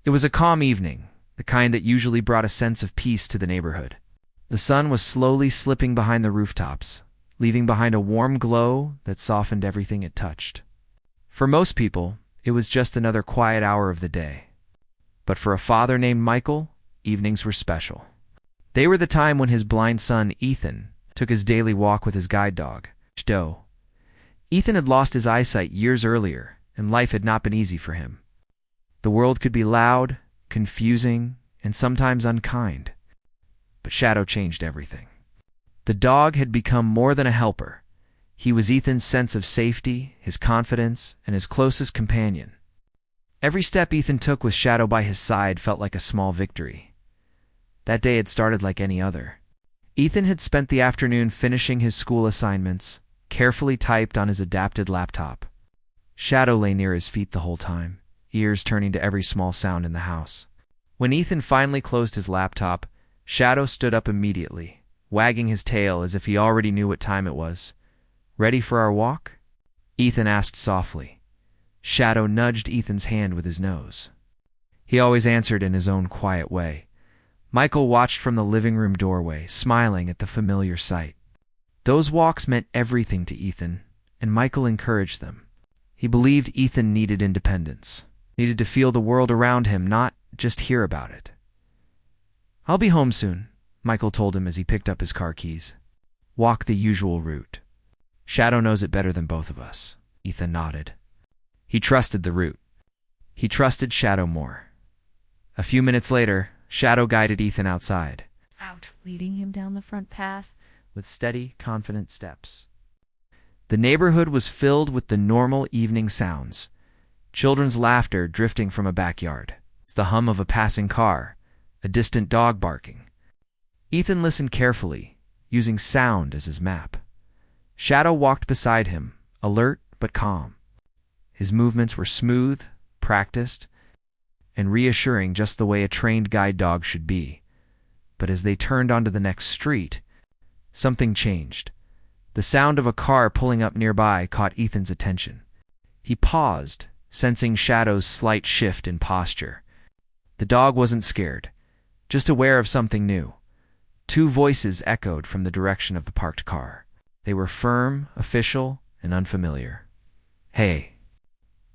It was a calm evening, the kind that usually brought a sense of peace to the neighborhood. The sun was slowly slipping behind the rooftops, leaving behind a warm glow that softened everything it touched. For most people, it was just another quiet hour of the day. But for a father named Michael, evenings were special. They were the time when his blind son, Ethan, took his daily walk with his guide dog, Stowe. Ethan had lost his eyesight years earlier, and life had not been easy for him. The world could be loud, confusing, and sometimes unkind. But Shadow changed everything. The dog had become more than a helper. He was Ethan's sense of safety, his confidence, and his closest companion. Every step Ethan took with Shadow by his side felt like a small victory. That day had started like any other. Ethan had spent the afternoon finishing his school assignments, carefully typed on his adapted laptop. Shadow lay near his feet the whole time, ears turning to every small sound in the house. When Ethan finally closed his laptop, Shadow stood up immediately, wagging his tail as if he already knew what time it was. "Ready for our walk?" Ethan asked softly. Shadow nudged Ethan's hand with his nose. He always answered in his own quiet way. Michael watched from the living room doorway, smiling at the familiar sight. Those walks meant everything to Ethan, and Michael encouraged them. He believed Ethan needed independence, needed to feel the world around him, not just hear about it. "I'll be home soon," Michael told him as he picked up his car keys. "Walk the usual route." "Shadow knows it better than both of us," Ethan nodded. He trusted the route. He trusted Shadow more. A few minutes later, Shadow guided Ethan outside, leading him down the front path with steady, confident steps. The neighborhood was filled with the normal evening sounds. Children's laughter drifting from a backyard, the hum of a passing car, a distant dog barking. Ethan listened carefully, using sound as his map. Shadow walked beside him, alert but calm. His movements were smooth, practiced, and reassuring, just the way a trained guide dog should be. But as they turned onto the next street, something changed. The sound of a car pulling up nearby caught Ethan's attention. He paused, sensing Shadow's slight shift in posture. The dog wasn't scared, just aware of something new. Two voices echoed from the direction of the parked car. They were firm, official, and unfamiliar. "Hey,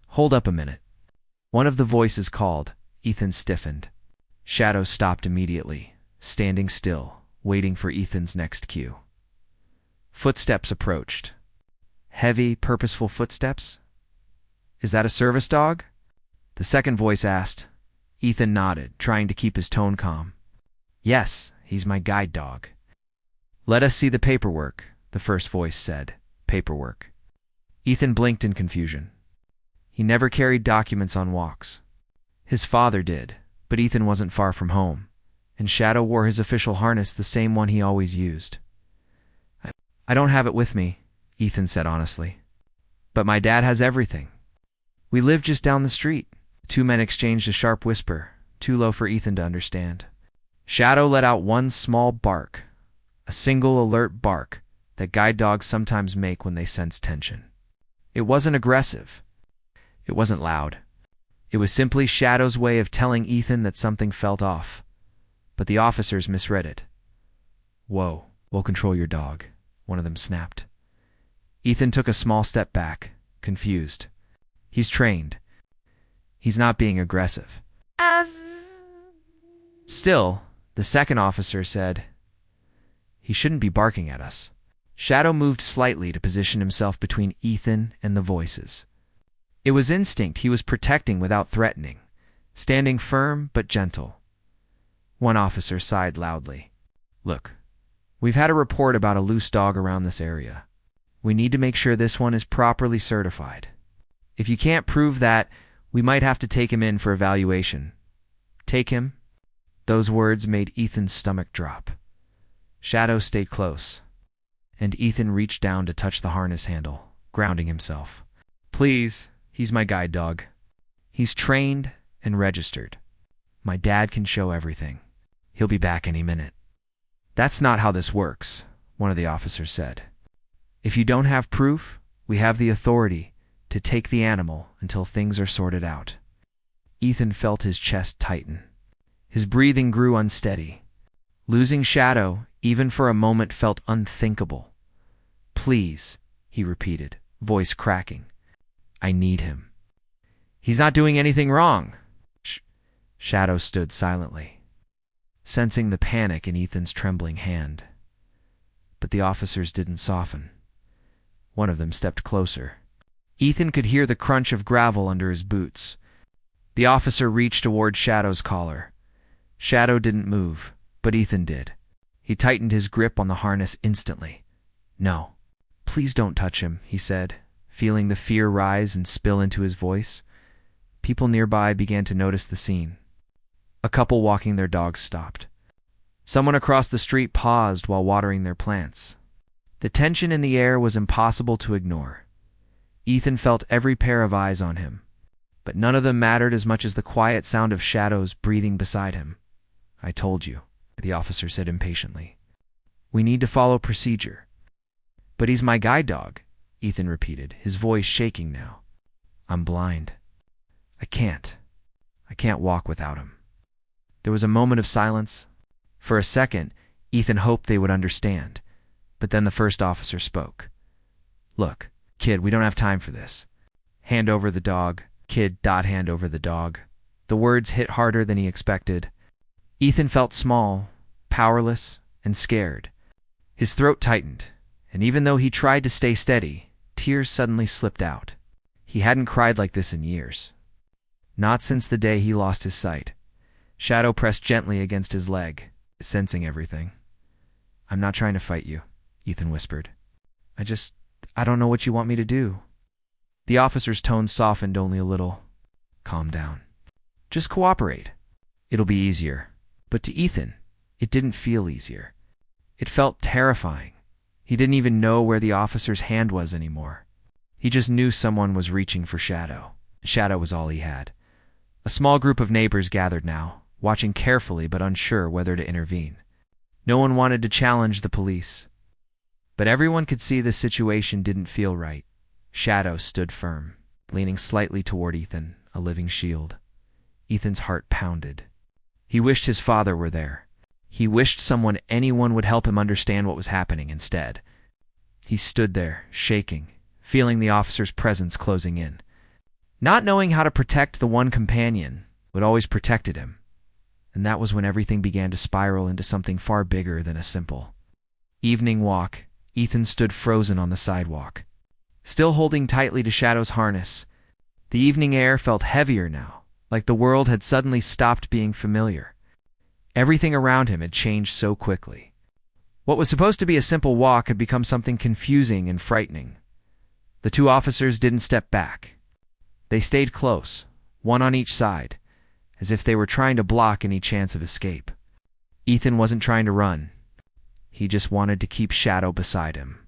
hold up a minute." One of the voices called. Ethan stiffened. Shadow stopped immediately, standing still, waiting for Ethan's next cue. Footsteps approached. Heavy, purposeful footsteps? "Is that a service dog?" The second voice asked. Ethan nodded, trying to keep his tone calm. "Yes, he's my guide dog." "Let us see the paperwork," the first voice said. "Paperwork." Ethan blinked in confusion. He never carried documents on walks. His father did, but Ethan wasn't far from home, and Shadow wore his official harness, the same one he always used. I don't have it with me," Ethan said honestly. "But my dad has everything. We live just down the street." The two men exchanged a sharp whisper, too low for Ethan to understand. Shadow let out one small bark, a single alert bark that guide dogs sometimes make when they sense tension. It wasn't aggressive. It wasn't loud. It was simply Shadow's way of telling Ethan that something felt off. But the officers misread it. "Whoa, we'll control your dog," one of them snapped. Ethan took a small step back, confused. He's trained. He's not being aggressive. Still, the second officer said, "He shouldn't be barking at us." Shadow moved slightly to position himself between Ethan and the voices. It was instinct. He was protecting without threatening, standing firm but gentle. One officer sighed loudly. "Look, we've had a report about a loose dog around this area. We need to make sure this one is properly certified. If you can't prove that, we might have to take him in for evaluation." "Take him?" Those words made Ethan's stomach drop. Shadow stayed close, and Ethan reached down to touch the harness handle, grounding himself. "Please, he's my guide dog. He's trained and registered. My dad can show everything. He'll be back any minute." "That's not how this works," one of the officers said. "If you don't have proof, we have the authority to take the animal until things are sorted out." Ethan felt his chest tighten. His breathing grew unsteady. Losing Shadow, even for a moment, felt unthinkable. "Please," he repeated, voice cracking. "I need him." "He's not doing anything wrong." Shadow stood silently, sensing the panic in Ethan's trembling hand. But the officers didn't soften. One of them stepped closer. Ethan could hear the crunch of gravel under his boots. The officer reached toward Shadow's collar. Shadow didn't move, but Ethan did. He tightened his grip on the harness instantly. "No, please don't touch him," he said, feeling the fear rise and spill into his voice. People nearby began to notice the scene. A couple walking their dogs stopped. Someone across the street paused while watering their plants. The tension in the air was impossible to ignore. Ethan felt every pair of eyes on him, but none of them mattered as much as the quiet sound of Shadow's breathing beside him. "I told you," the officer said impatiently. "We need to follow procedure." "But he's my guide dog," Ethan repeated, his voice shaking now. "I'm blind. I can't walk without him." There was a moment of silence. For a second, Ethan hoped they would understand, but then the first officer spoke. "Look, kid, we don't have time for this. Hand over the dog. Kid, hand over the dog." The words hit harder than he expected. Ethan felt small, powerless, and scared. His throat tightened, and even though he tried to stay steady, tears suddenly slipped out. He hadn't cried like this in years. Not since the day he lost his sight. Shadow pressed gently against his leg, sensing everything. "I'm not trying to fight you," Ethan whispered. I don't know what you want me to do." The officer's tone softened only a little. "Calm down. Just cooperate. It'll be easier." But to Ethan, it didn't feel easier. It felt terrifying. He didn't even know where the officer's hand was anymore. He just knew someone was reaching for Shadow. Shadow was all he had. A small group of neighbors gathered now, watching carefully but unsure whether to intervene. No one wanted to challenge the police. But everyone could see the situation didn't feel right. Shadow stood firm, leaning slightly toward Ethan, a living shield. Ethan's heart pounded. He wished his father were there. He wished anyone would help him understand what was happening instead. He stood there, shaking, feeling the officer's presence closing in. Not knowing how to protect the one companion who had always protected him. And that was when everything began to spiral into something far bigger than a simple evening walk. Ethan stood frozen on the sidewalk, still holding tightly to Shadow's harness. The evening air felt heavier now, like the world had suddenly stopped being familiar. Everything around him had changed so quickly. What was supposed to be a simple walk had become something confusing and frightening. The two officers didn't step back. They stayed close, one on each side, as if they were trying to block any chance of escape. Ethan wasn't trying to run. He just wanted to keep Shadow beside him.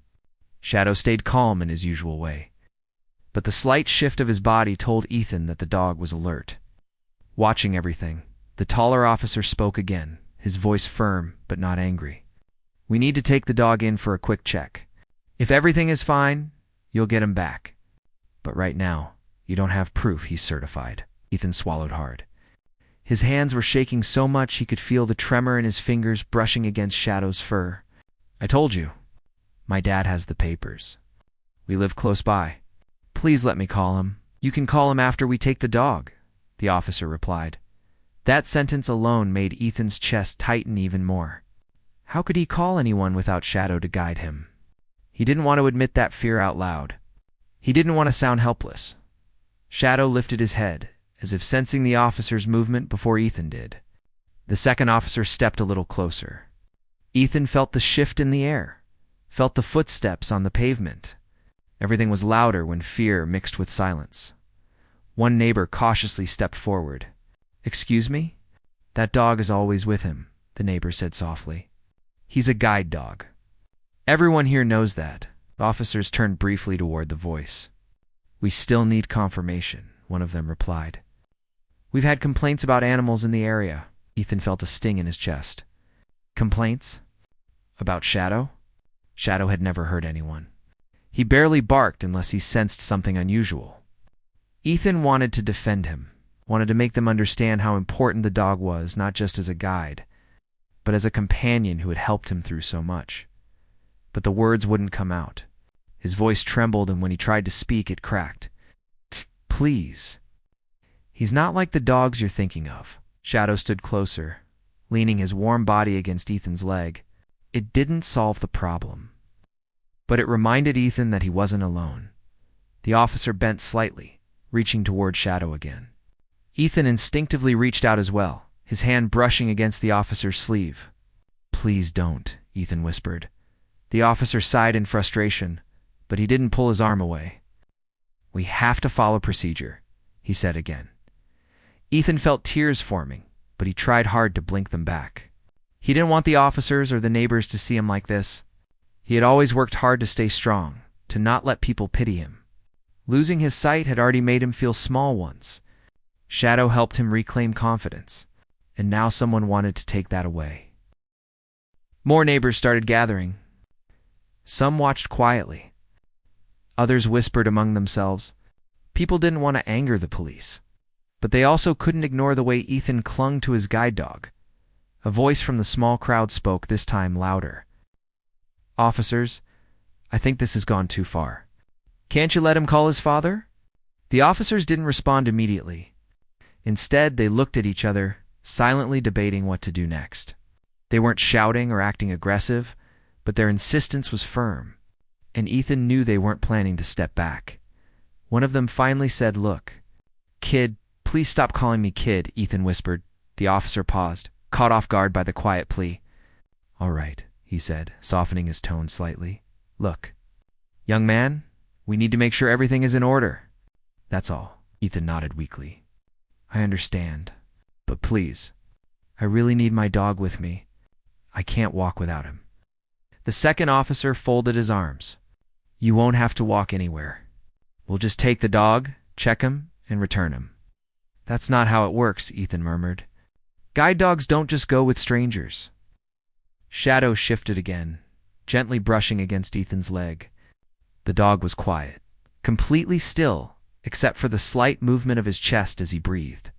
Shadow stayed calm in his usual way. But the slight shift of his body told Ethan that the dog was alert. Watching everything, the taller officer spoke again, his voice firm but not angry. "We need to take the dog in for a quick check. If everything is fine, you'll get him back. But right now, you don't have proof he's certified." Ethan swallowed hard. His hands were shaking so much he could feel the tremor in his fingers brushing against Shadow's fur. "I told you. My dad has the papers. We live close by. Please let me call him." "You can call him after we take the dog," the officer replied. That sentence alone made Ethan's chest tighten even more. How could he call anyone without Shadow to guide him? He didn't want to admit that fear out loud. He didn't want to sound helpless. Shadow lifted his head, as if sensing the officer's movement before Ethan did. The second officer stepped a little closer. Ethan felt the shift in the air, felt the footsteps on the pavement. Everything was louder when fear mixed with silence. One neighbor cautiously stepped forward. "Excuse me? That dog is always with him," the neighbor said softly. "He's a guide dog. Everyone here knows that." Officers turned briefly toward the voice. "We still need confirmation," one of them replied. "We've had complaints about animals in the area." Ethan felt a sting in his chest. Complaints? About Shadow? Shadow had never hurt anyone. He barely barked unless he sensed something unusual. Ethan wanted to defend him, wanted to make them understand how important the dog was, not just as a guide, but as a companion who had helped him through so much. But the words wouldn't come out. His voice trembled, and when he tried to speak, it cracked. Please. He's not like the dogs you're thinking of. Shadow stood closer, leaning his warm body against Ethan's leg. It didn't solve the problem, but it reminded Ethan that he wasn't alone. The officer bent slightly, reaching toward Shadow again. Ethan instinctively reached out as well, his hand brushing against the officer's sleeve. Please don't, Ethan whispered. The officer sighed in frustration, but he didn't pull his arm away. We have to follow procedure, he said again. Ethan felt tears forming, but he tried hard to blink them back. He didn't want the officers or the neighbors to see him like this. He had always worked hard to stay strong, to not let people pity him. Losing his sight had already made him feel small once. Shadow helped him reclaim confidence, and now someone wanted to take that away. More neighbors started gathering. Some watched quietly. Others whispered among themselves. People didn't want to anger the police, but they also couldn't ignore the way Ethan clung to his guide dog. A voice from the small crowd spoke, this time louder. Officers, I think this has gone too far. Can't you let him call his father? The officers didn't respond immediately. Instead, they looked at each other, silently debating what to do next. They weren't shouting or acting aggressive, but their insistence was firm, and Ethan knew they weren't planning to step back. One of them finally said, Look, kid, please stop calling me kid, Ethan whispered. The officer paused, caught off guard by the quiet plea. All right, he said, softening his tone slightly. Look, young man, we need to make sure everything is in order. That's all, Ethan nodded weakly. I understand, but please, I really need my dog with me. I can't walk without him. The second officer folded his arms. You won't have to walk anywhere. We'll just take the dog, check him, and return him. That's not how it works, Ethan murmured. Guide dogs don't just go with strangers. Shadow shifted again, gently brushing against Ethan's leg. The dog was quiet, completely still, except for the slight movement of his chest as he breathed.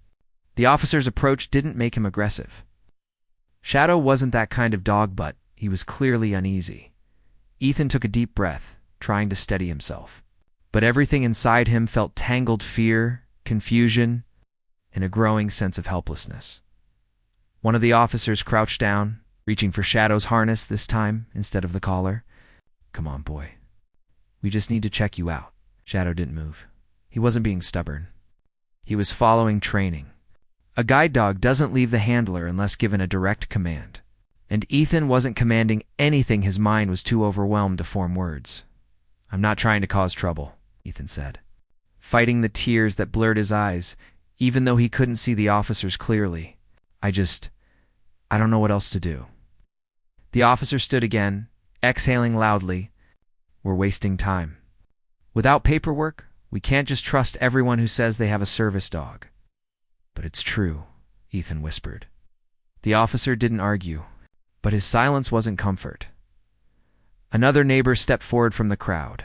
The officer's approach didn't make him aggressive. Shadow wasn't that kind of dog, but he was clearly uneasy. Ethan took a deep breath, trying to steady himself. But everything inside him felt tangled fear, confusion, and a growing sense of helplessness. One of the officers crouched down, reaching for Shadow's harness this time instead of the collar. Come on, boy. We just need to check you out. Shadow didn't move. He wasn't being stubborn. He was following training. A guide dog doesn't leave the handler unless given a direct command. And Ethan wasn't commanding anything. His mind was too overwhelmed to form words. I'm not trying to cause trouble, Ethan said, fighting the tears that blurred his eyes, even though he couldn't see the officers clearly. I don't know what else to do. The officer stood again, exhaling loudly. We're wasting time. Without paperwork, we can't just trust everyone who says they have a service dog. But it's true, Ethan whispered. The officer didn't argue, but his silence wasn't comfort. Another neighbor stepped forward from the crowd.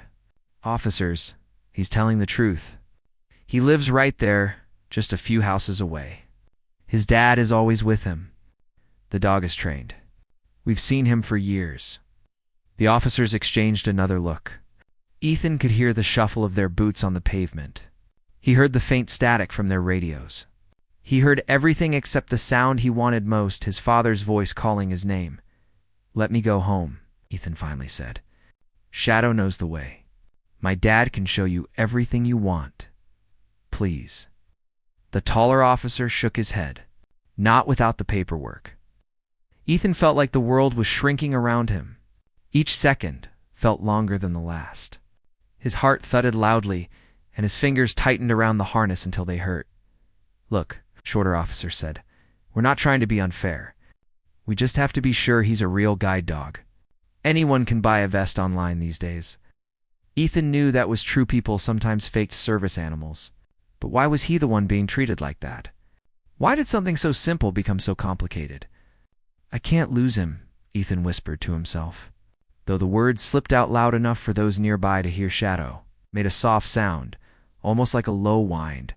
Officers, he's telling the truth. He lives right there, just a few houses away. His dad is always with him. The dog is trained. We've seen him for years. The officers exchanged another look. Ethan could hear the shuffle of their boots on the pavement. He heard the faint static from their radios. He heard everything except the sound he wanted most, his father's voice calling his name. Let me go home, Ethan finally said. Shadow knows the way. My dad can show you everything you want. Please. The taller officer shook his head. Not without the paperwork. Ethan felt like the world was shrinking around him. Each second felt longer than the last. His heart thudded loudly, and his fingers tightened around the harness until they hurt. Look, shorter officer said, we're not trying to be unfair. We just have to be sure he's a real guide dog. Anyone can buy a vest online these days. Ethan knew that was true. People sometimes faked service animals. But why was he the one being treated like that? Why did something so simple become so complicated? I can't lose him, Ethan whispered to himself. Though the words slipped out loud enough for those nearby to hear, Shadow made a soft sound, almost like a low whine.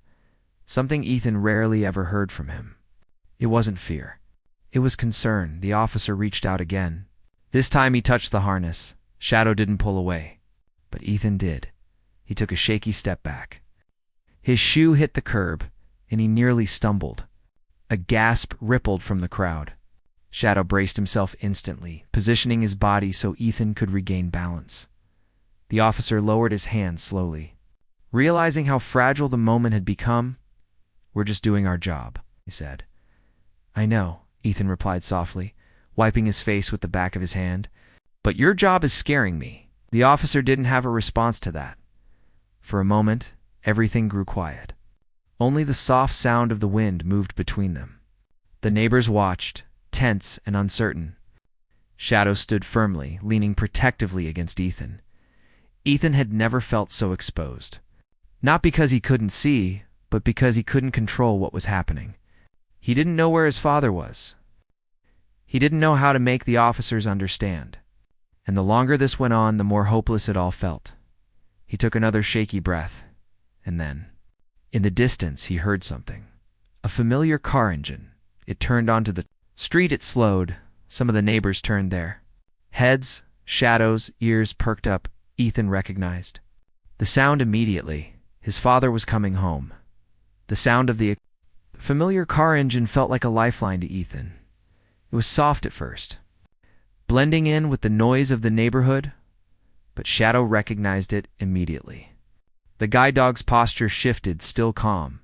something Ethan rarely ever heard from him. It wasn't fear. It was concern. The officer reached out again. This time he touched the harness. Shadow didn't pull away. But Ethan did. He took a shaky step back. His shoe hit the curb, and he nearly stumbled. A gasp rippled from the crowd. Shadow braced himself instantly, positioning his body so Ethan could regain balance. The officer lowered his hand slowly. Realizing how fragile the moment had become, "We're just doing our job," he said. "I know," Ethan replied softly, wiping his face with the back of his hand. "But your job is scaring me." The officer didn't have a response to that. For a moment, everything grew quiet. Only the soft sound of the wind moved between them. The neighbors watched, tense and uncertain. Shadow stood firmly, leaning protectively against Ethan. Ethan had never felt so exposed. Not because he couldn't see, but because he couldn't control what was happening. He didn't know where his father was. He didn't know how to make the officers understand. And the longer this went on, the more hopeless it all felt. He took another shaky breath, and then, in the distance, he heard something. A familiar car engine. It turned onto the street. It slowed. Some of the neighbors turned there. Heads, shadows, ears perked up. Ethan recognized the sound immediately. His father was coming home. The sound of the familiar car engine felt like a lifeline to Ethan. It was soft at first, blending in with the noise of the neighborhood, but Shadow recognized it immediately. The guide dog's posture shifted, still calm,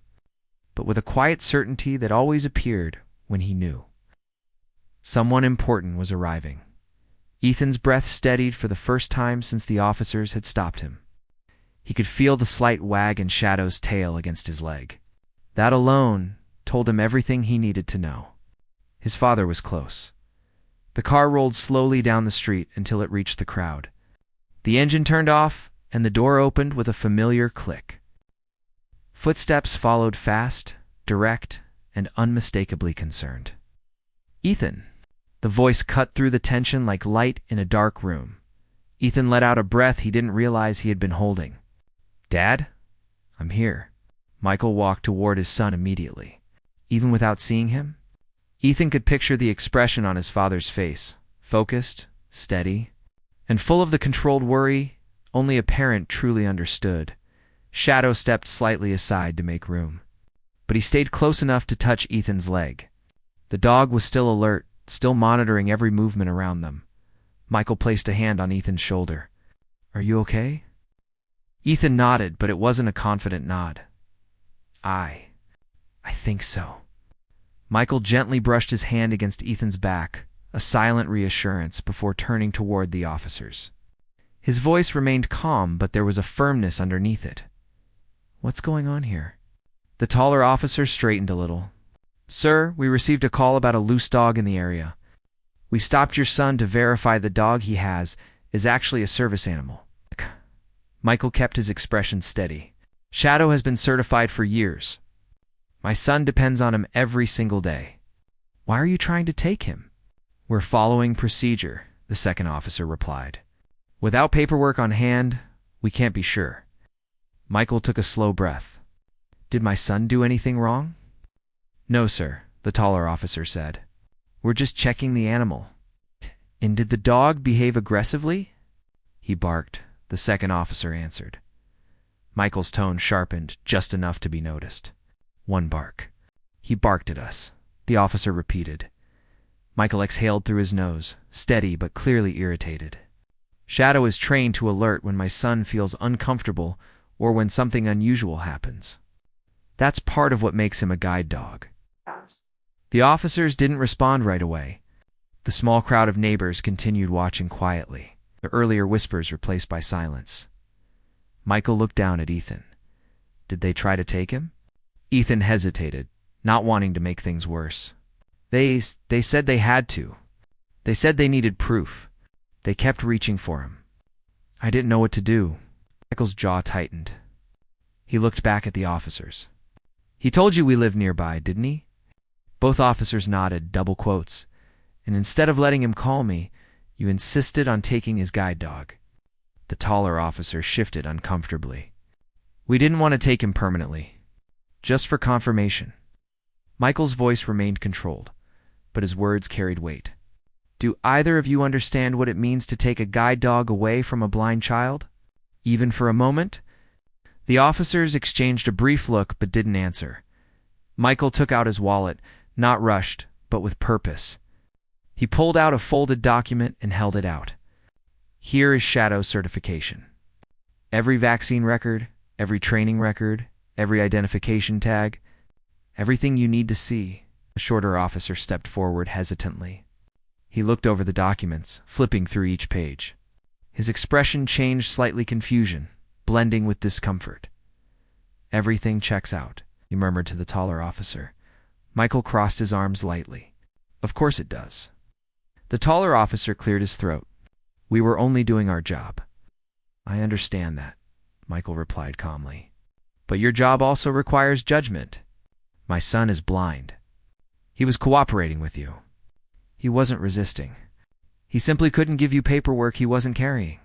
but with a quiet certainty that always appeared when he knew someone important was arriving. Ethan's breath steadied for the first time since the officers had stopped him. He could feel the slight wag in Shadow's tail against his leg. That alone told him everything he needed to know. His father was close. The car rolled slowly down the street until it reached the crowd. The engine turned off, and the door opened with a familiar click. Footsteps followed fast, direct, and unmistakably concerned. "Ethan." The voice cut through the tension like light in a dark room. Ethan let out a breath he didn't realize he had been holding. "Dad? I'm here." Michael walked toward his son immediately. Even without seeing him, Ethan could picture the expression on his father's face, focused, steady, and full of the controlled worry only a parent truly understood. Shadow stepped slightly aside to make room, but he stayed close enough to touch Ethan's leg. The dog was still alert, still monitoring every movement around them. Michael placed a hand on Ethan's shoulder. "Are you okay?" Ethan nodded, but it wasn't a confident nod. I think so." Michael gently brushed his hand against Ethan's back, a silent reassurance before turning toward the officers. His voice remained calm, but there was a firmness underneath it. "What's going on here?" The taller officer straightened a little. "Sir, we received a call about a loose dog in the area. We stopped your son to verify the dog he has is actually a service animal." Michael kept his expression steady. "Shadow has been certified for years. My son depends on him every single day." "Why are you trying to take him?" "We're following procedure," the second officer replied. "Without paperwork on hand, we can't be sure." Michael took a slow breath. "Did my son do anything wrong?" "No, sir," the taller officer said. "We're just checking the animal." "And did the dog behave aggressively?" "He barked," the second officer answered. Michael's tone sharpened just enough to be noticed. "One bark. He barked at us," the officer repeated. Michael exhaled through his nose, steady but clearly irritated. "Shadow is trained to alert when my son feels uncomfortable or when something unusual happens. That's part of what makes him a guide dog." The officers didn't respond right away. The small crowd of neighbors continued watching quietly, the earlier whispers replaced by silence. Michael looked down at Ethan. "Did they try to take him?" Ethan hesitated, not wanting to make things worse. They said they had to. They said they needed proof. They kept reaching for him. I didn't know what to do." Michael's jaw tightened. He looked back at the officers. "He told you we live nearby, didn't he?" Both officers nodded, double quotes. "And instead of letting him call me, you insisted on taking his guide dog." The taller officer shifted uncomfortably. "We didn't want to take him permanently. just for confirmation. Michael's voice remained controlled, but his words carried weight. Do either of you understand what it means to take a guide dog away from a blind child? Even for a moment? The officers exchanged a brief look but didn't answer. Michael took out his wallet, not rushed, but with purpose. He pulled out a folded document and held it out. Here is Shadow's certification. Every vaccine record, every training record, every identification tag, everything you need to see. A shorter officer stepped forward hesitantly. He looked over the documents, flipping through each page. His expression changed slightly confusion, blending with discomfort. Everything checks out, he murmured to the taller officer. Michael crossed his arms lightly. Of course it does. The taller officer cleared his throat. We were only doing our job. I understand that, Michael replied calmly. But your job also requires judgment. My son is blind. He was cooperating with you. He wasn't resisting. He simply couldn't give you paperwork he wasn't carrying.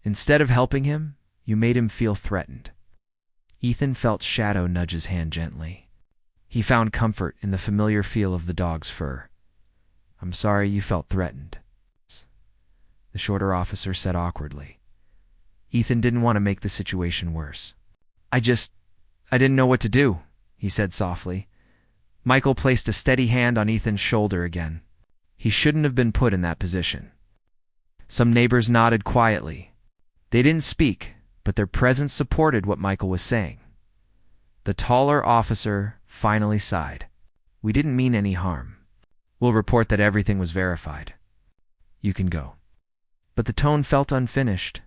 Instead of helping him, you made him feel threatened. Ethan felt Shadow nudge his hand gently. He found comfort in the familiar feel of the dog's fur. I'm sorry you felt threatened, the shorter officer said awkwardly. Ethan didn't want to make the situation worse. I didn't know what to do, he said softly. Michael placed a steady hand on Ethan's shoulder again. He shouldn't have been put in that position. Some neighbors nodded quietly. They didn't speak, but their presence supported what Michael was saying. The taller officer finally sighed. We didn't mean any harm. We'll report that everything was verified. You can go. But the tone felt unfinished,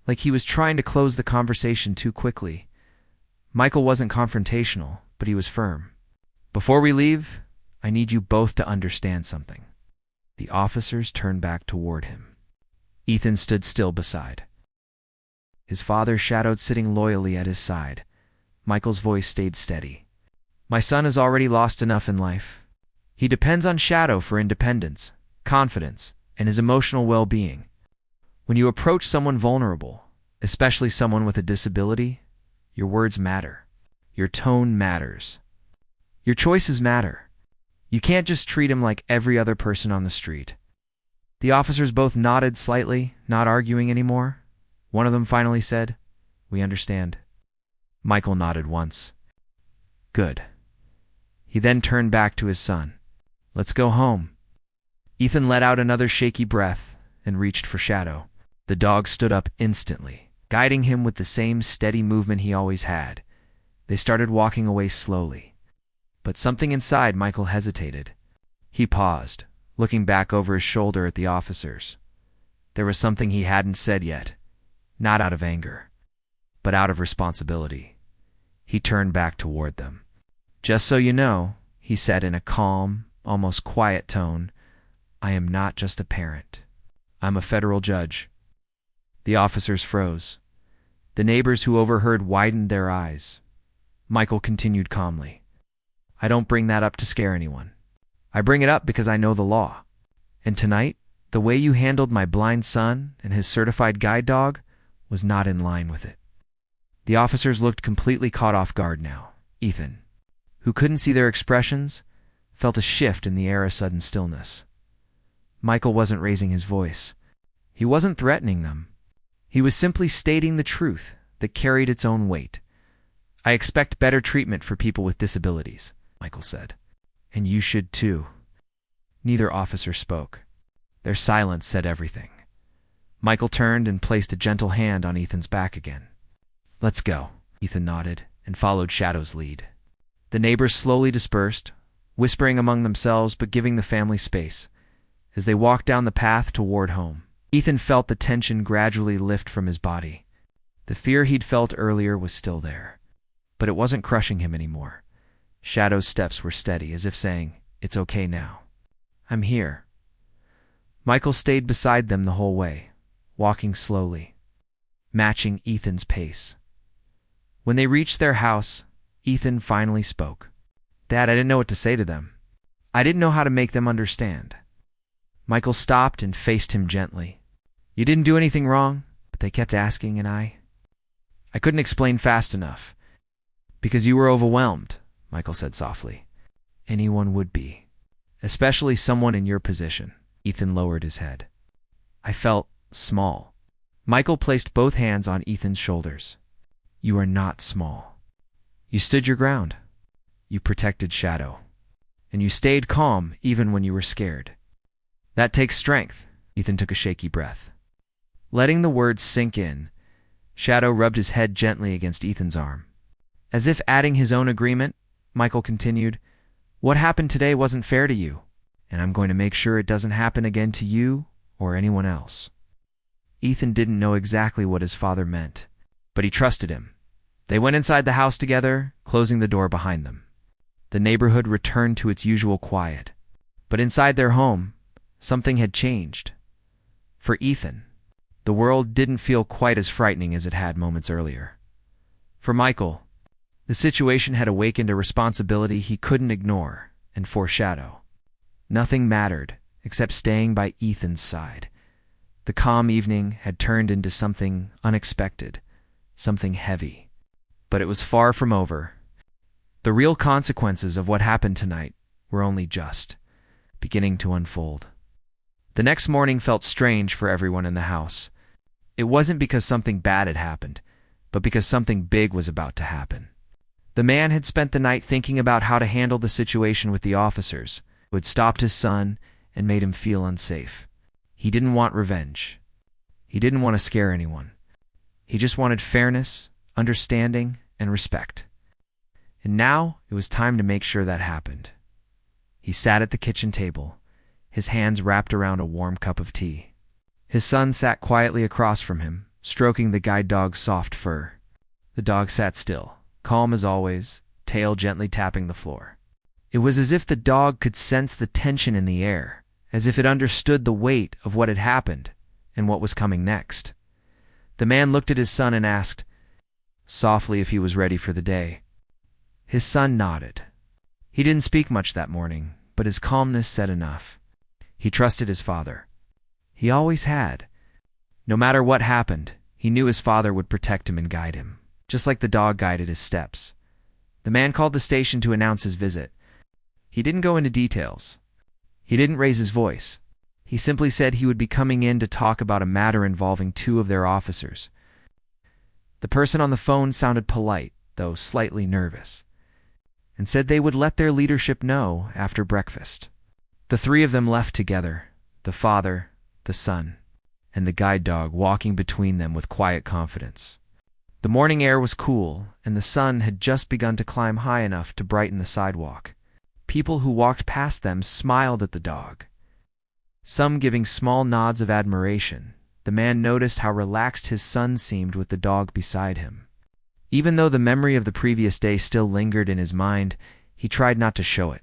like he was trying to close the conversation too quickly. Michael wasn't confrontational, but he was firm. Before we leave, I need you both to understand something. The officers turned back toward him. Ethan stood still beside. His father shadowed sitting loyally at his side. Michael's voice stayed steady. My son has already lost enough in life. He depends on Shadow for independence, confidence, and his emotional well-being. When you approach someone vulnerable, especially someone with a disability, your words matter. Your tone matters. Your choices matter. You can't just treat him like every other person on the street. The officers both nodded slightly, not arguing anymore. One of them finally said, We understand. Michael nodded once. Good. He then turned back to his son. Let's go home. Ethan let out another shaky breath and reached for Shadow. The dog stood up instantly, guiding him with the same steady movement he always had. They started walking away slowly. But something inside Michael hesitated. He paused, looking back over his shoulder at the officers. There was something he hadn't said yet, not out of anger, but out of responsibility. He turned back toward them. Just so you know, he said in a calm, almost quiet tone, I am not just a parent. I'm a federal judge. The officers froze. The neighbors who overheard widened their eyes. Michael continued calmly. I don't bring that up to scare anyone. I bring it up because I know the law. And tonight, the way you handled my blind son and his certified guide dog was not in line with it. The officers looked completely caught off guard now. Ethan, who couldn't see their expressions, felt a shift in the air of sudden stillness. Michael wasn't raising his voice. He wasn't threatening them. He was simply stating the truth that carried its own weight. I expect better treatment for people with disabilities, Michael said. And you should too. Neither officer spoke. Their silence said everything. Michael turned and placed a gentle hand on Ethan's back again. Let's go. Ethan nodded and followed Shadow's lead. The neighbors slowly dispersed, whispering among themselves but giving the family space. As they walked down the path toward home, Ethan felt the tension gradually lift from his body. The fear he'd felt earlier was still there, but it wasn't crushing him anymore. Shadow's steps were steady, as if saying, It's okay now. I'm here. Michael stayed beside them the whole way, walking slowly, matching Ethan's pace. When they reached their house, Ethan finally spoke. Dad, I didn't know what to say to them. I didn't know how to make them understand. Michael stopped and faced him gently. You didn't do anything wrong, but they kept asking, and I couldn't explain fast enough. Because you were overwhelmed, Michael said softly. Anyone would be. Especially someone in your position. Ethan lowered his head. I felt small. Michael placed both hands on Ethan's shoulders. You are not small. You stood your ground. You protected Shadow. And you stayed calm even when you were scared. That takes strength. Ethan took a shaky breath. Letting the words sink in, Shadow rubbed his head gently against Ethan's arm. As if adding his own agreement, Michael continued, What happened today wasn't fair to you, and I'm going to make sure it doesn't happen again to you or anyone else. Ethan didn't know exactly what his father meant, but he trusted him. They went inside the house together, closing the door behind them. The neighborhood returned to its usual quiet, but inside their home, something had changed. For Ethan, the world didn't feel quite as frightening as it had moments earlier. For Michael, the situation had awakened a responsibility he couldn't ignore and foreshadow. Nothing mattered except staying by Ethan's side. The calm evening had turned into something unexpected, something heavy. But it was far from over. The real consequences of what happened tonight were only just beginning to unfold. The next morning felt strange for everyone in the house. It wasn't because something bad had happened, but because something big was about to happen. The man had spent the night thinking about how to handle the situation with the officers, who had stopped his son and made him feel unsafe. He didn't want revenge. He didn't want to scare anyone. He just wanted fairness, understanding, and respect. And now it was time to make sure that happened. He sat at the kitchen table, his hands wrapped around a warm cup of tea. His son sat quietly across from him, stroking the guide dog's soft fur. The dog sat still, calm as always, tail gently tapping the floor. It was as if the dog could sense the tension in the air, as if it understood the weight of what had happened and what was coming next. The man looked at his son and asked, softly, if he was ready for the day. His son nodded. He didn't speak much that morning, but his calmness said enough. He trusted his father. He always had. No matter what happened, he knew his father would protect him and guide him, just like the dog guided his steps. The man called the station to announce his visit. He didn't go into details. He didn't raise his voice. He simply said he would be coming in to talk about a matter involving two of their officers. The person on the phone sounded polite, though slightly nervous, and said they would let their leadership know after breakfast. The three of them left together, the father, the son, and the guide dog walking between them with quiet confidence. The morning air was cool, and the sun had just begun to climb high enough to brighten the sidewalk. People who walked past them smiled at the dog, some giving small nods of admiration. The man noticed how relaxed his son seemed with the dog beside him. Even though the memory of the previous day still lingered in his mind, he tried not to show it.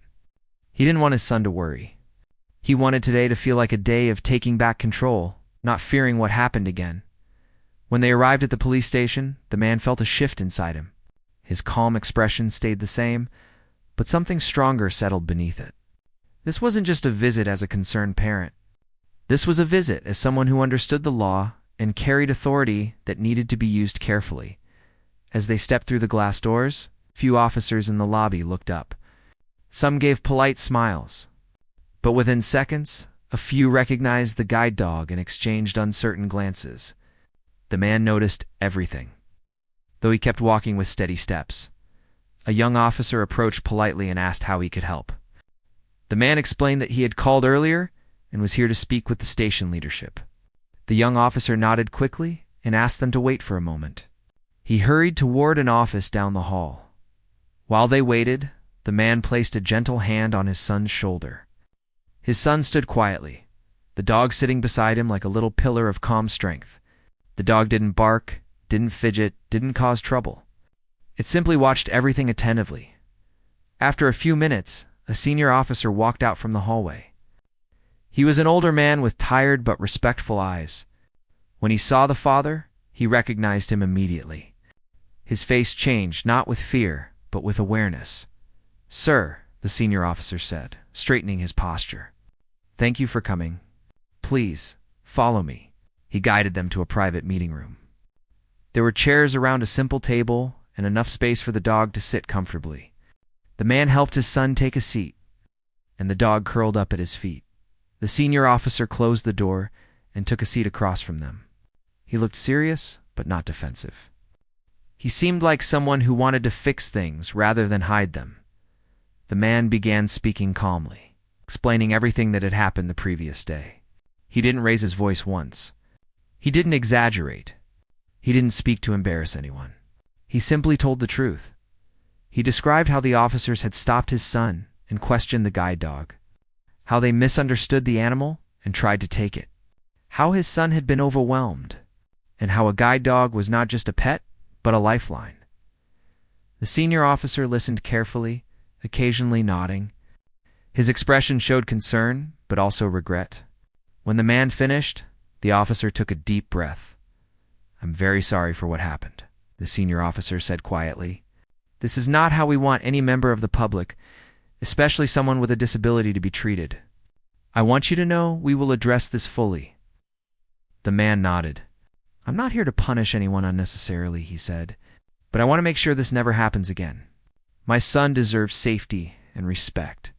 He didn't want his son to worry. He wanted today to feel like a day of taking back control, not fearing what happened again. When they arrived at the police station, the man felt a shift inside him. His calm expression stayed the same, but something stronger settled beneath it. This wasn't just a visit as a concerned parent. This was a visit as someone who understood the law and carried authority that needed to be used carefully. As they stepped through the glass doors, few officers in the lobby looked up. Some gave polite smiles, but within seconds, a few recognized the guide dog and exchanged uncertain glances. The man noticed everything, though he kept walking with steady steps. A young officer approached politely and asked how he could help. The man explained that he had called earlier and was here to speak with the station leadership. The young officer nodded quickly and asked them to wait for a moment. He hurried toward an office down the hall. While they waited, the man placed a gentle hand on his son's shoulder. His son stood quietly, the dog sitting beside him like a little pillar of calm strength. The dog didn't bark, didn't fidget, didn't cause trouble. It simply watched everything attentively. After a few minutes, a senior officer walked out from the hallway. He was an older man with tired but respectful eyes. When he saw the father, he recognized him immediately. His face changed, not with fear, but with awareness. "Sir," the senior officer said, straightening his posture. "Thank you for coming. Please, follow me." He guided them to a private meeting room. There were chairs around a simple table, and enough space for the dog to sit comfortably. The man helped his son take a seat, and the dog curled up at his feet. The senior officer closed the door and took a seat across from them. He looked serious, but not defensive. He seemed like someone who wanted to fix things rather than hide them. The man began speaking calmly, explaining everything that had happened the previous day. He didn't raise his voice once. He didn't exaggerate. He didn't speak to embarrass anyone. He simply told the truth. He described how the officers had stopped his son and questioned the guide dog, how they misunderstood the animal and tried to take it, how his son had been overwhelmed, and how a guide dog was not just a pet, but a lifeline. The senior officer listened carefully, occasionally nodding. His expression showed concern, but also regret. When the man finished, the officer took a deep breath. "I'm very sorry for what happened," the senior officer said quietly. "This is not how we want any member of the public, especially someone with a disability, to be treated. I want you to know we will address this fully." The man nodded. "I'm not here to punish anyone unnecessarily," he said, "but I want to make sure this never happens again. My son deserves safety and respect.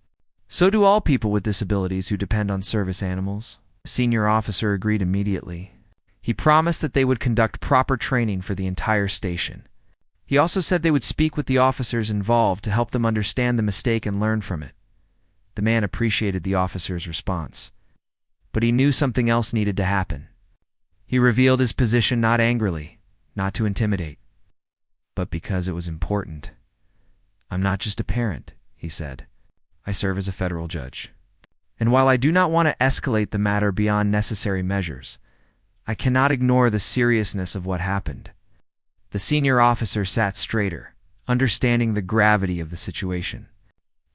So do all people with disabilities who depend on service animals." The senior officer agreed immediately. He promised that they would conduct proper training for the entire station. He also said they would speak with the officers involved to help them understand the mistake and learn from it. The man appreciated the officer's response, but he knew something else needed to happen. He revealed his position not angrily, not to intimidate, but because it was important. "I'm not just a parent," he said. "I serve as a federal judge. And while I do not want to escalate the matter beyond necessary measures, I cannot ignore the seriousness of what happened." The senior officer sat straighter, understanding the gravity of the situation.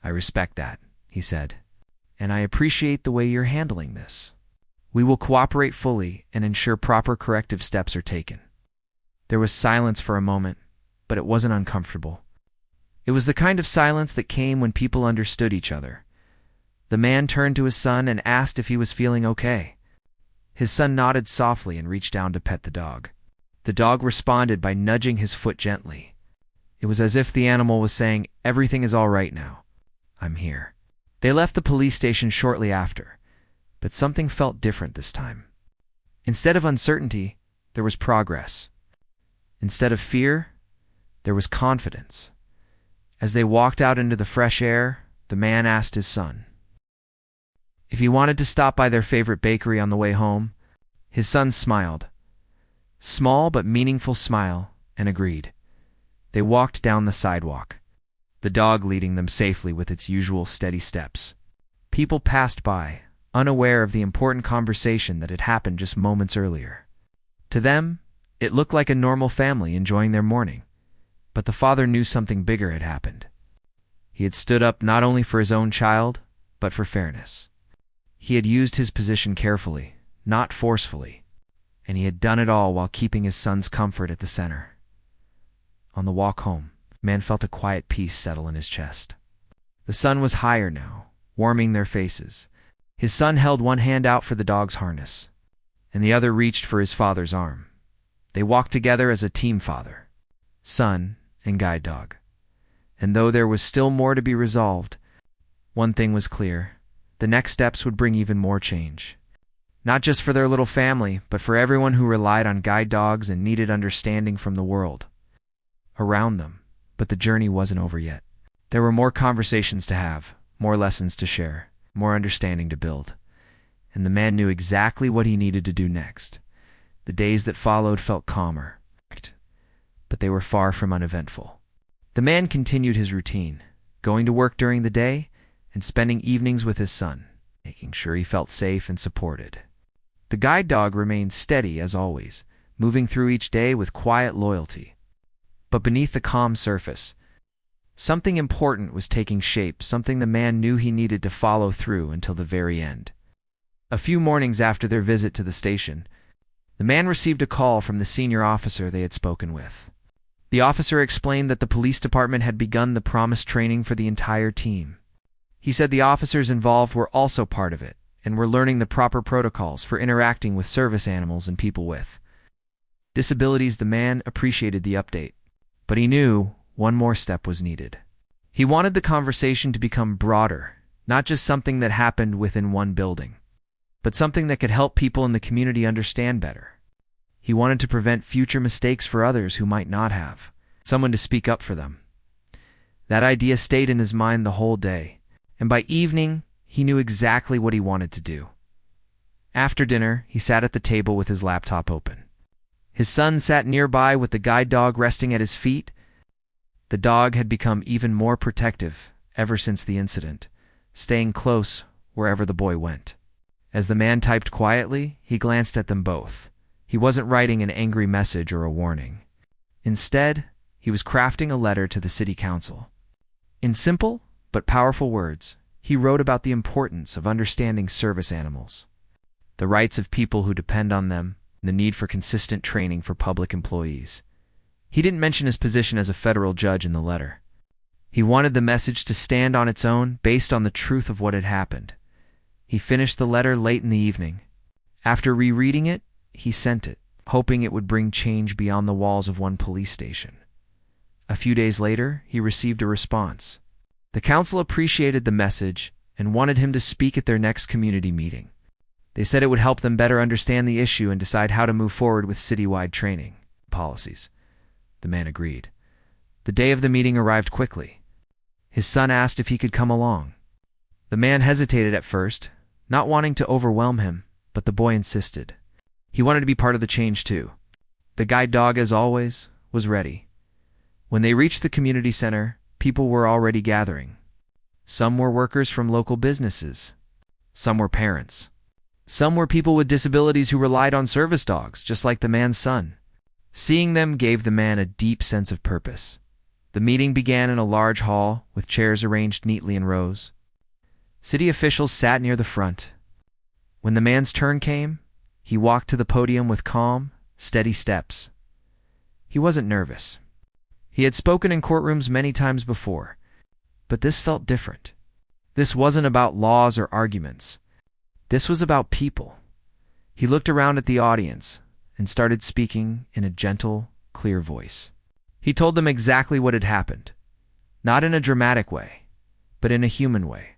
"I respect that," he said, "and I appreciate the way you're handling this. We will cooperate fully and ensure proper corrective steps are taken." There was silence for a moment, but it wasn't uncomfortable. It was the kind of silence that came when people understood each other. The man turned to his son and asked if he was feeling okay. His son nodded softly and reached down to pet the dog. The dog responded by nudging his foot gently. It was as if the animal was saying, "Everything is all right now. I'm here." They left the police station shortly after, but something felt different this time. Instead of uncertainty, there was progress. Instead of fear, there was confidence. As they walked out into the fresh air, the man asked his son if he wanted to stop by their favorite bakery on the way home. His son smiled, small but meaningful smile, and agreed. They walked down the sidewalk, the dog leading them safely with its usual steady steps. People passed by, unaware of the important conversation that had happened just moments earlier. To them, it looked like a normal family enjoying their morning, but the father knew something bigger had happened. He had stood up not only for his own child, but for fairness. He had used his position carefully, not forcefully, and he had done it all while keeping his son's comfort at the center. On the walk home, the man felt a quiet peace settle in his chest. The sun was higher now, warming their faces. His son held one hand out for the dog's harness, and the other reached for his father's arm. They walked together as a team, father, son, and guide dog. And though there was still more to be resolved, one thing was clear: the next steps would bring even more change. Not just for their little family, but for everyone who relied on guide dogs and needed understanding from the world around them. But the journey wasn't over yet. There were more conversations to have, more lessons to share, more understanding to build. And the man knew exactly what he needed to do next. The days that followed felt calmer, but they were far from uneventful. The man continued his routine, going to work during the day and spending evenings with his son, making sure he felt safe and supported. The guide dog remained steady as always, moving through each day with quiet loyalty. But beneath the calm surface, something important was taking shape, something the man knew he needed to follow through until the very end. A few mornings after their visit to the station, the man received a call from the senior officer they had spoken with. The officer explained that the police department had begun the promised training for the entire team. He said the officers involved were also part of it and were learning the proper protocols for interacting with service animals and people with disabilities. The man appreciated the update. But he knew one more step was needed. He wanted the conversation to become broader, not just something that happened within one building, but something that could help people in the community understand better. He wanted to prevent future mistakes for others who might not have, someone to speak up for them. That idea stayed in his mind the whole day, and by evening, he knew exactly what he wanted to do. After dinner, he sat at the table with his laptop open. His son sat nearby with the guide dog resting at his feet. The dog had become even more protective ever since the incident, staying close wherever the boy went. As the man typed quietly, he glanced at them both. He wasn't writing an angry message or a warning. Instead, he was crafting a letter to the city council. In simple but powerful words, he wrote about the importance of understanding service animals, the rights of people who depend on them, and the need for consistent training for public employees. He didn't mention his position as a federal judge in the letter. He wanted the message to stand on its own based on the truth of what had happened. He finished the letter late in the evening. After rereading it, he sent it, hoping it would bring change beyond the walls of one police station. A few days later, he received a response. The council appreciated the message and wanted him to speak at their next community meeting. They said it would help them better understand the issue and decide how to move forward with citywide training policies. The man agreed. The day of the meeting arrived quickly. His son asked if he could come along. The man hesitated at first, not wanting to overwhelm him, but the boy insisted. He wanted to be part of the change too. The guide dog, as always, was ready. When they reached the community center, people were already gathering. Some were workers from local businesses. Some were parents. Some were people with disabilities who relied on service dogs, just like the man's son. Seeing them gave the man a deep sense of purpose. The meeting began in a large hall with chairs arranged neatly in rows. City officials sat near the front. When the man's turn came, he walked to the podium with calm, steady steps. He wasn't nervous. He had spoken in courtrooms many times before, but this felt different. This wasn't about laws or arguments. This was about people. He looked around at the audience and started speaking in a gentle, clear voice. He told them exactly what had happened, not in a dramatic way, but in a human way.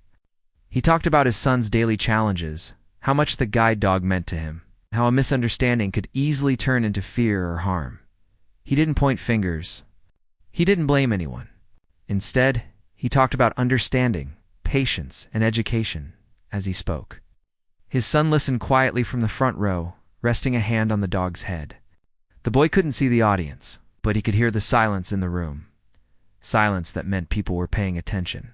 He talked about his son's daily challenges, how much the guide dog meant to him, how a misunderstanding could easily turn into fear or harm. He didn't point fingers. He didn't blame anyone. Instead, he talked about understanding, patience, and education as he spoke. His son listened quietly from the front row, resting a hand on the dog's head. The boy couldn't see the audience, but he could hear the silence in the room. Silence that meant people were paying attention.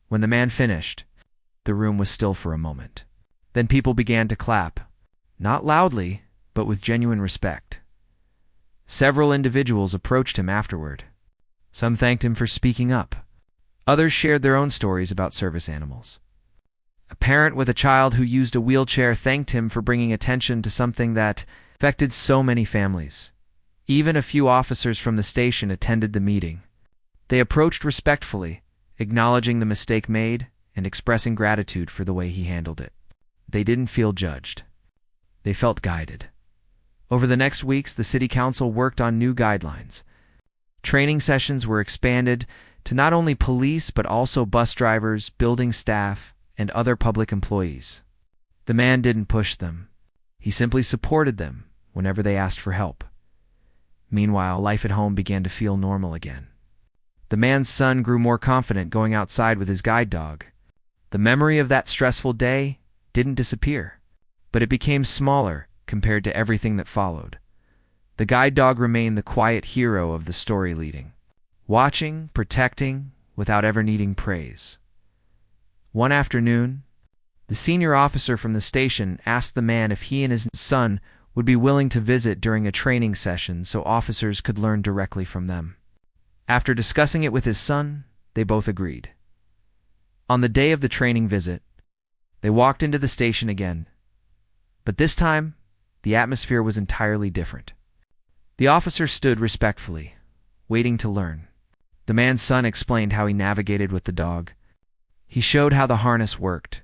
When the man finished, the room was still for a moment. Then people began to clap, not loudly, but with genuine respect. Several individuals approached him afterward. Some thanked him for speaking up. Others shared their own stories about service animals. A parent with a child who used a wheelchair thanked him for bringing attention to something that affected so many families. Even a few officers from the station attended the meeting. They approached respectfully, acknowledging the mistake made and expressing gratitude for the way he handled it. They didn't feel judged. They felt guided. Over the next weeks, the city council worked on new guidelines. Training sessions were expanded to not only police but also bus drivers, building staff, and other public employees. The man didn't push them. He simply supported them whenever they asked for help. Meanwhile, life at home began to feel normal again. The man's son grew more confident going outside with his guide dog. The memory of that stressful day didn't disappear, but it became smaller compared to everything that followed. The guide dog remained the quiet hero of the story, leading, watching, protecting, without ever needing praise. One afternoon, the senior officer from the station asked the man if he and his son would be willing to visit during a training session so officers could learn directly from them. After discussing it with his son, they both agreed. On the day of the training visit, they walked into the station again, but this time, the atmosphere was entirely different. The officer stood respectfully, waiting to learn. The man's son explained how he navigated with the dog. He showed how the harness worked.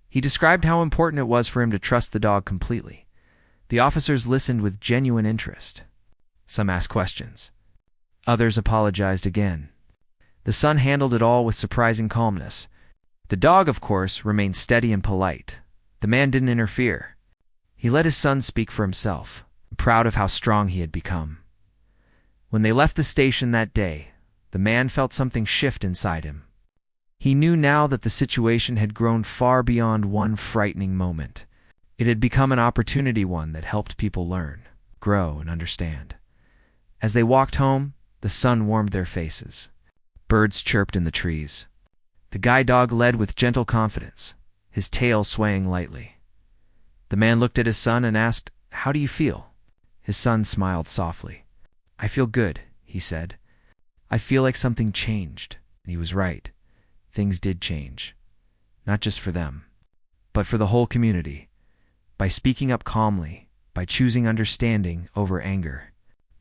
He described how important it was for him to trust the dog completely. The officers listened with genuine interest. Some asked questions. Others apologized again. The son handled it all with surprising calmness. The dog, of course, remained steady and polite. The man didn't interfere. He let his son speak for himself, proud of how strong he had become. When they left the station that day, the man felt something shift inside him. He knew now that the situation had grown far beyond one frightening moment. It had become an opportunity, one that helped people learn, grow, and understand. As they walked home, the sun warmed their faces. Birds chirped in the trees. The guide dog led with gentle confidence, his tail swaying lightly. The man looked at his son and asked, "How do you feel?" His son smiled softly. "I feel good," he said. "I feel like something changed." And he was right. Things did change. Not just for them, but for the whole community. By speaking up calmly, by choosing understanding over anger.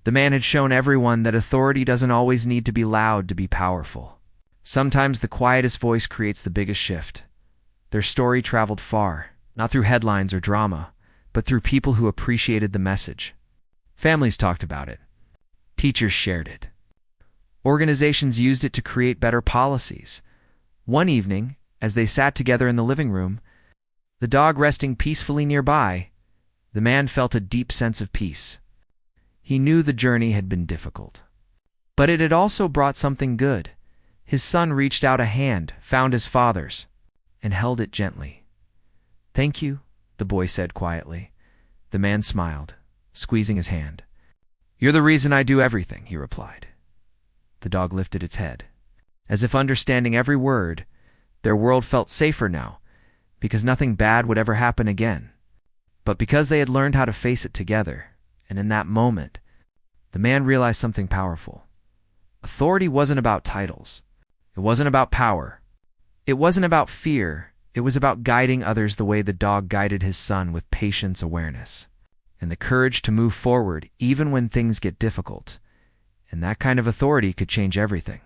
The man had shown everyone that authority doesn't always need to be loud to be powerful. Sometimes the quietest voice creates the biggest shift. Their story traveled far, not through headlines or drama, but through people who appreciated the message. Families talked about it. Teachers shared it. Organizations used it to create better policies. One evening, as they sat together in the living room, the dog resting peacefully nearby, the man felt a deep sense of peace. He knew the journey had been difficult, but it had also brought something good. His son reached out a hand, found his father's, and held it gently. "Thank you," the boy said quietly. The man smiled, squeezing his hand. "You're the reason I do everything," he replied. The dog lifted its head. As if understanding every word, their world felt safer now, because nothing bad would ever happen again. But because they had learned how to face it together, and in that moment, the man realized something powerful. Authority wasn't about titles. It wasn't about power. It wasn't about fear. It was about guiding others the way the dog guided his son, with patience, awareness, and the courage to move forward even when things get difficult. And that kind of authority could change everything.